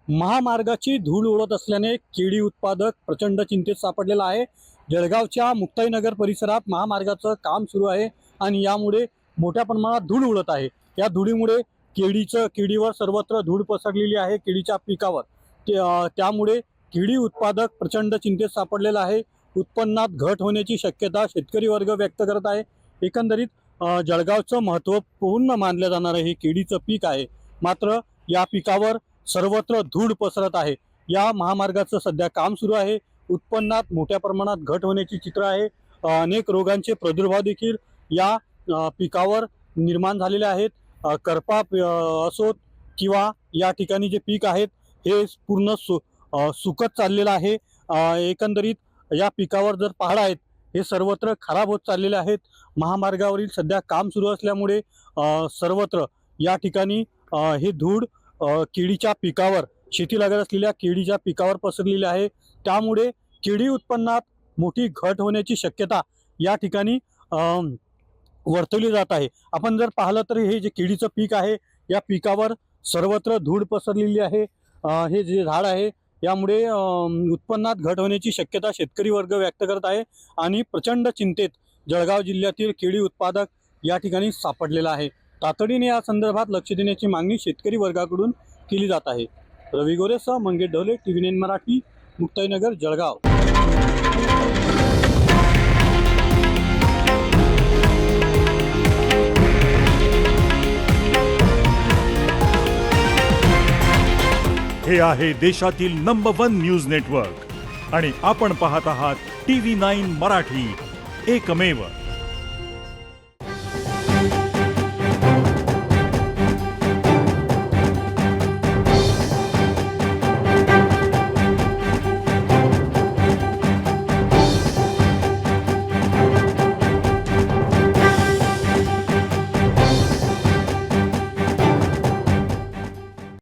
महामार्गाची धूळ उडत असल्याने केळी उत्पादक प्रचंड चिंतेत सापडलेला आहे। जळगावच्या मुक्ताईनगर परिसरात महामार्गाचं काम सुरू आहे आणि यामुळे मोठ्या प्रमाणात धूळ उडत आहे। या धुळीमुळे केळीवर सर्वत्र धूळ पसरलेली आहे। केळीच्या पिकावर त्यामुळे केळी उत्पादक प्रचंड चिंतेत सापडलेला आहे। उत्पन्नात घट होण्याची शक्यता शेतकरी वर्ग व्यक्त करत आहे। एकंदरीत जळगावचं महत्त्वपूर्ण मानलं जाणारं हे केळीचं पीक आहे, मात्र या पिकावर सर्वत्र धूळ पसरत आहे। या महामार्गाचं सध्या काम सुरू आहे। उत्पन्नात मोठ्या प्रमाणात घट होण्याची चित्र आहे। अनेक रोगांचे प्रादुर्भाव देखील या पिकावर निर्माण झालेले आहेत। करपा असोत किंवा या ठिकाणी जे पीक आहेत हे पूर्ण सुकत चाललेलं आहे। एकंदरीत या पिकावर जर पहाड आहेत हे सर्वत्र खराब होत चाललेले आहेत। महामार्गावरील सध्या काम सुरू असल्यामुळे सर्वत्र या ठिकाणी हे धूळ केळीच्या पिकावर, शेती लागत असलेल्या केळीच्या पिकावर पसरलेली आहे। त्यामुळे केळी उत्पन्नात मोठी घट होण्याची शक्यता या ठिकाणी वर्तवली जात आहे। आपण जर पाहिलं तर हे जे केळीचं पीक आहे या पिकावर सर्वत्र धूळ पसरलेली आहे। हे जे झाड आहे यामुळे उत्पन्नात घट होण्याची शक्यता शेतकरी वर्ग व्यक्त करत आहे आणि प्रचंड चिंतेत जळगाव जिल्ह्यातील केळी उत्पादक या ठिकाणी सापडलेला आहे। तातडीने या संदर्भात लक्ष देण्याची मागणी शेतकरी वर्गाकडून केली जात आहे। रवी गोरेसह मंगेश ढवले, TV9 मराठी, मुक्ताईनगर, जळगाव। हे आहे देशातील नंबर 1 न्यूज नेटवर्क आणि आपण पाहत आहात TV9 मराठी, एकमेव।